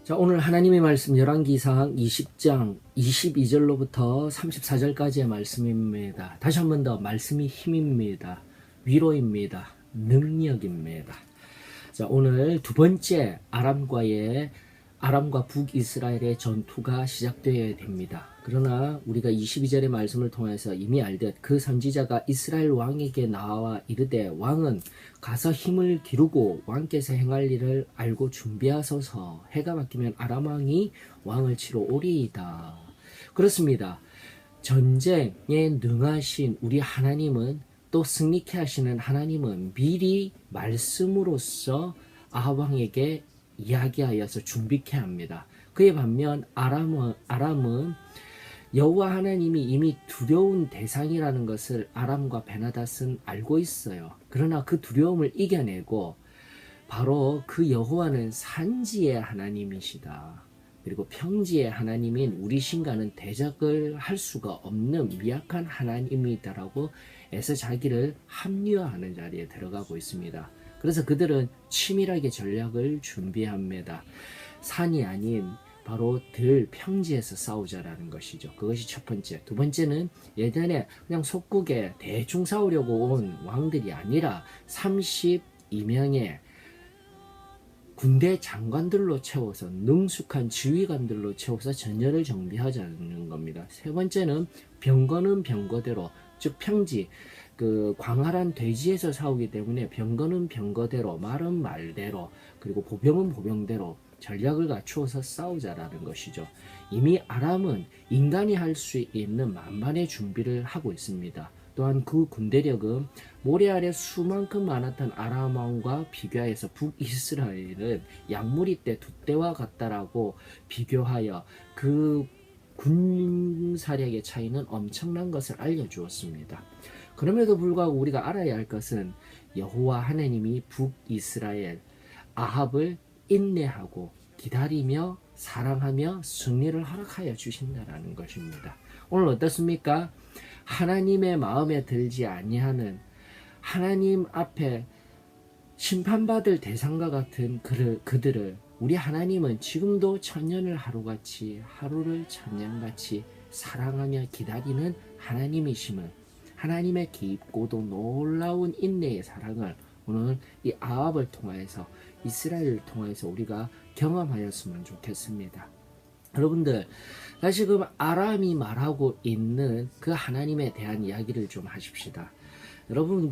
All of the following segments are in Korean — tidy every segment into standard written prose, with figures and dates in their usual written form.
자, 오늘 하나님의 말씀 열왕기상 20장 22절로부터 34절까지의 말씀입니다. 다시 한 번 더 말씀이 힘입니다. 위로입니다. 능력입니다. 자, 오늘 두 번째 아람과 북이스라엘의 전투가 시작되어야 됩니다. 그러나 우리가 22절의 말씀을 통해서 이미 알듯 그 선지자가 이스라엘 왕에게 나와 이르되 왕은 가서 힘을 기르고 왕께서 행할 일을 알고 준비하소서. 해가 바뀌면 아람 왕이 왕을 치러 오리이다. 그렇습니다. 전쟁에 능하신 우리 하나님은, 또 승리케 하시는 하나님은 미리 말씀으로써 아합 왕에게 이야기하여서 준비케 합니다. 그에 반면 아람은 여호와 하나님이 이미 두려운 대상이라는 것을 아람과 베나닷은 알고 있어요. 그러나 그 두려움을 이겨내고 바로 그 여호와는 산지의 하나님이시다. 그리고 평지의 하나님인 우리 신과는 대적을 할 수가 없는 미약한 하나님이다라고 해서 자기를 합리화하는 자리에 들어가고 있습니다. 그래서 그들은 치밀하게 전략을 준비합니다. 산이 아닌 바로 평지에서 싸우자라는 것이죠. 그것이 첫 번째. 두 번째는 예전에 그냥 속국에 대충 싸우려고 온 왕들이 아니라 32명의 군대 장관들로 채워서, 능숙한 지휘관들로 채워서 전열을 정비하자는 겁니다. 세 번째는 병거는 병거대로, 즉 평지, 그 광활한 대지에서 싸우기 때문에 병거는 병거대로, 말은 말대로, 그리고 보병은 보병대로 전략을 갖추어서 싸우자라는 것이죠. 이미 아람은 인간이 할 수 있는 만반의 준비를 하고 있습니다. 또한 그 군대력은 모래 아래 수만큼 많았던 아람 왕과 비교하여서 북이스라엘은 양무리 때 두 때와 같다라고 비교하여 그 군사력의 차이는 엄청난 것을 알려주었습니다. 그럼에도 불구하고 우리가 알아야 할 것은 여호와 하나님이 북이스라엘 아합을 인내하고 기다리며 사랑하며 승리를 허락하여 주신다라는 것입니다. 오늘 어떻습니까? 하나님의 마음에 들지 아니하는, 하나님 앞에 심판받을 대상과 같은 그들을 우리 하나님은 지금도 천년을 하루같이, 하루를 천년같이 사랑하며 기다리는 하나님이심을, 하나님의 깊고도 놀라운 인내의 사랑을 오늘 이 아합을 통하여서, 이스라엘을 통하여서 우리가 경험하였으면 좋겠습니다. 여러분들, 다시금 아람이 말하고 있는 그 하나님에 대한 이야기를 좀 하십시다. 여러분,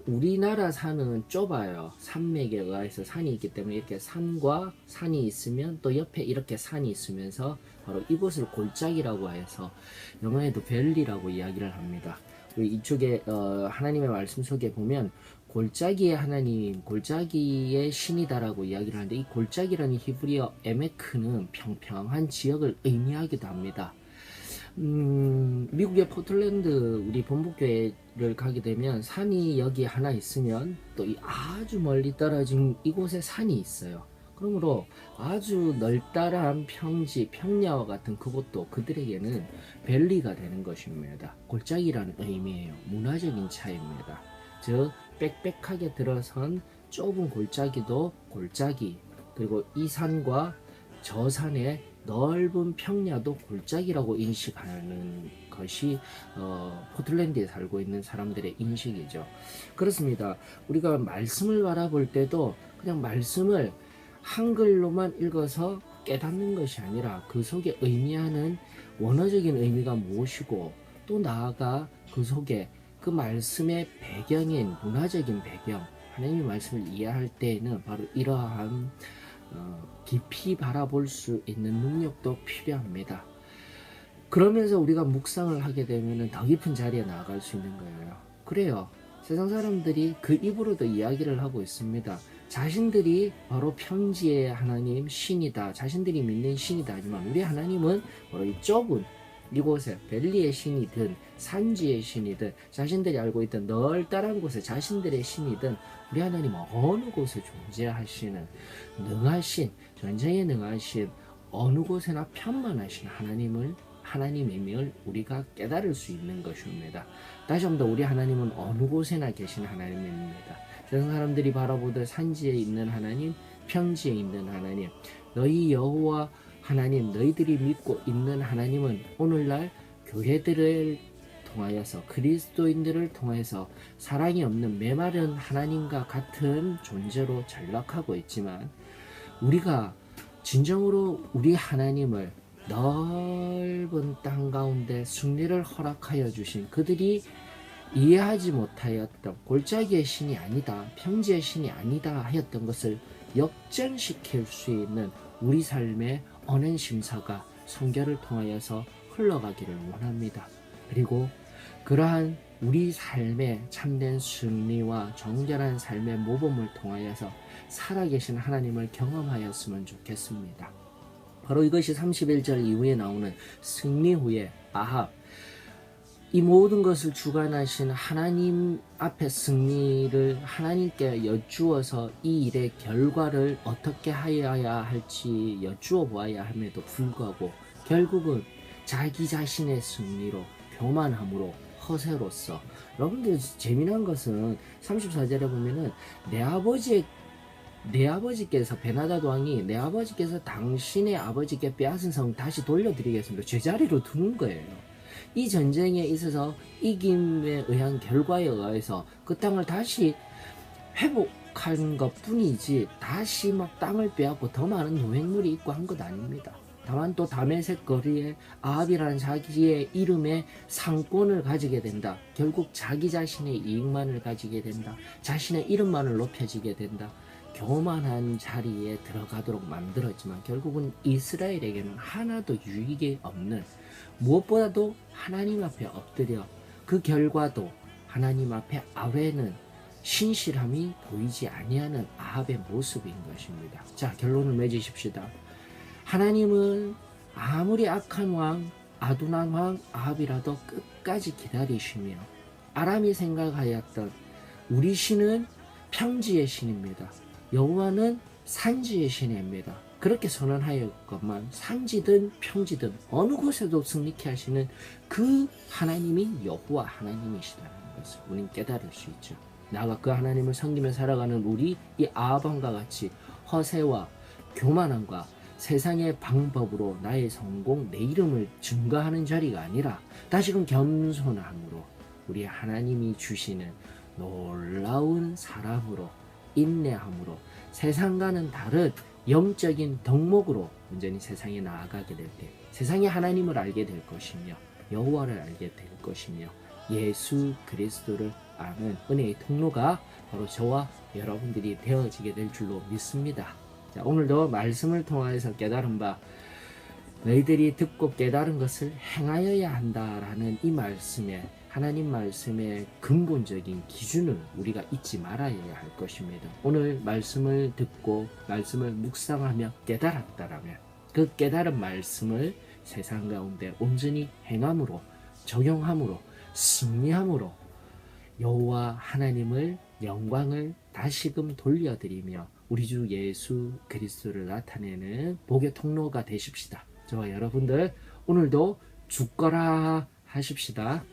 우리나라 산은 좁아요. 산맥에 의해서 산이 있기 때문에 이렇게 산과 산이 있으면 또 옆에 이렇게 산이 있으면서 바로 이곳을 골짜기라고 해서 영어에도 벨리라고 이야기를 합니다. 이쪽에 하나님의 말씀 속에 보면 골짜기의 하나님, 골짜기의 신이다라고 이야기를 하는데, 이 골짜기라는 히브리어 에메크는 평평한 지역을 의미하기도 합니다. 미국의 포틀랜드 우리 본부교회를 가게 되면 산이 여기 하나 있으면 또 이 아주 멀리 떨어진 이곳에 산이 있어요. 그러므로 아주 널따란 평지, 평야와 같은 그곳도 그들에게는 밸리가 되는 것입니다. 골짜기라는 의미예요. 문화적인 차이입니다. 즉 빽빽하게 들어선 좁은 골짜기도 골짜기, 그리고 이 산과 저 산의 넓은 평야도 골짜기라고 인식하는 것이 포틀랜드에 살고 있는 사람들의 인식이죠. 그렇습니다. 우리가 말씀을 바라볼 때도 그냥 말씀을 한글로만 읽어서 깨닫는 것이 아니라 그 속에 의미하는 원어적인 의미가 무엇이고, 또 나아가 그 속에 그 말씀의 배경인 문화적인 배경, 하나님의 말씀을 이해할 때에는 바로 이러한 깊이 바라볼 수 있는 능력도 필요합니다. 그러면서 우리가 묵상을 하게 되면 더 깊은 자리에 나아갈 수 있는 거예요. 그래요. 세상 사람들이 그 입으로도 이야기를 하고 있습니다. 자신들이 바로 평지의 하나님, 신이다, 자신들이 믿는 신이다 하지만 우리 하나님은 바로 이 좁은 이곳에 벨리의 신이든 산지의 신이든 자신들이 알고 있던 널따란 곳에 자신들의 신이든 우리 하나님은 어느 곳에 존재하시는 능하신, 전쟁에 능하신, 어느 곳에나 편만하신 하나님임을 우리가 깨달을 수 있는 것입니다. 다시 한번 더, 우리 하나님은 어느 곳에나 계신 하나님입니다. 세상 사람들이 바라보듯 산지에 있는 하나님, 평지에 있는 하나님, 너희 여호와 하나님, 너희들이 믿고 있는 하나님은 오늘날 교회들을 통하여서 그리스도인들을 통해서 사랑이 없는 메마른 하나님과 같은 존재로 전락하고 있지만, 우리가 진정으로 우리 하나님을 넓은 땅 가운데 승리를 허락하여 주신, 그들이 이해하지 못하였던 골짜기의 신이 아니다, 평지의 신이 아니다 하였던 것을 역전시킬 수 있는 우리 삶의 언행 심사가 성결을 통하여서 흘러가기를 원합니다. 그리고 그러한 우리 삶의 참된 승리와 정결한 삶의 모범을 통하여서 살아계신 하나님을 경험하였으면 좋겠습니다. 바로 이것이 31절 이후에 나오는 승리 후에 아합, 이 모든 것을 주관하신 하나님 앞에 승리를 하나님께 여쭈어서 이 일의 결과를 어떻게 하여야 할지 여쭈어 보아야 함에도 불구하고 결국은 자기 자신의 승리로, 교만함으로, 허세로서, 여러분들 재미난 것은 34절에 보면은 내 아버지께서, 베나다드 왕이 내 아버지께서 당신의 아버지께 빼앗은 성 다시 돌려드리겠습니다, 제자리로 두는 거예요. 이 전쟁에 있어서 이김에 의한 결과에 의해서 그 땅을 다시 회복한 것 뿐이지 다시 막 땅을 빼앗고 더 많은 노획물이 있고 한 것 아닙니다. 다만 또 다메섹 거리에 아합이라는 자기의 이름의 상권을 가지게 된다. 결국 자기 자신의 이익만을 가지게 된다. 자신의 이름만을 높여지게 된다. 교만한 자리에 들어가도록 만들었지만 결국은 이스라엘에게는 하나도 유익이 없는, 무엇보다도 하나님 앞에 엎드려 그 결과도 하나님 앞에 아뢰는 신실함이 보이지 아니하는 아합의 모습인 것입니다. 자, 결론을 맺으십시다. 하나님은 아무리 악한 왕, 아둔한 왕 아합이라도 끝까지 기다리시며, 아람이 생각하였던 우리 신은 평지의 신입니다, 여호와는 산지의 신입니다, 그렇게 선언하였건만 산지든 평지든 어느 곳에도 승리케 하시는 그 하나님이 여호와 하나님이시다는 것을 우리는 깨달을 수 있죠. 나아가 그 하나님을 섬기며 살아가는 우리, 이 아합왕과 같이 허세와 교만함과 세상의 방법으로 나의 성공, 내 이름을 증거하는 자리가 아니라 다시금 겸손함으로 우리 하나님이 주시는 놀라운 사랑으로, 인내함으로, 세상과는 다른 영적인 덕목으로 온전히 세상에 나아가게 될 때 세상이 하나님을 알게 될 것이며 여호와를 알게 될 것이며 예수 그리스도를 아는 은혜의 통로가 바로 저와 여러분들이 되어지게 될 줄로 믿습니다. 자, 오늘도 말씀을 통하여서 깨달은 바, 너희들이 듣고 깨달은 것을 행하여야 한다라는 이 말씀에, 하나님 말씀의 근본적인 기준을 우리가 잊지 말아야 할 것입니다. 오늘 말씀을 듣고 말씀을 묵상하며 깨달았다라면 그 깨달은 말씀을 세상 가운데 온전히 행함으로, 적용함으로, 승리함으로 여호와 하나님을 영광을 다시금 돌려드리며 우리 주 예수 그리스도를 나타내는 복의 통로가 되십시다. 저와 여러분들 오늘도 죽거라 하십시다.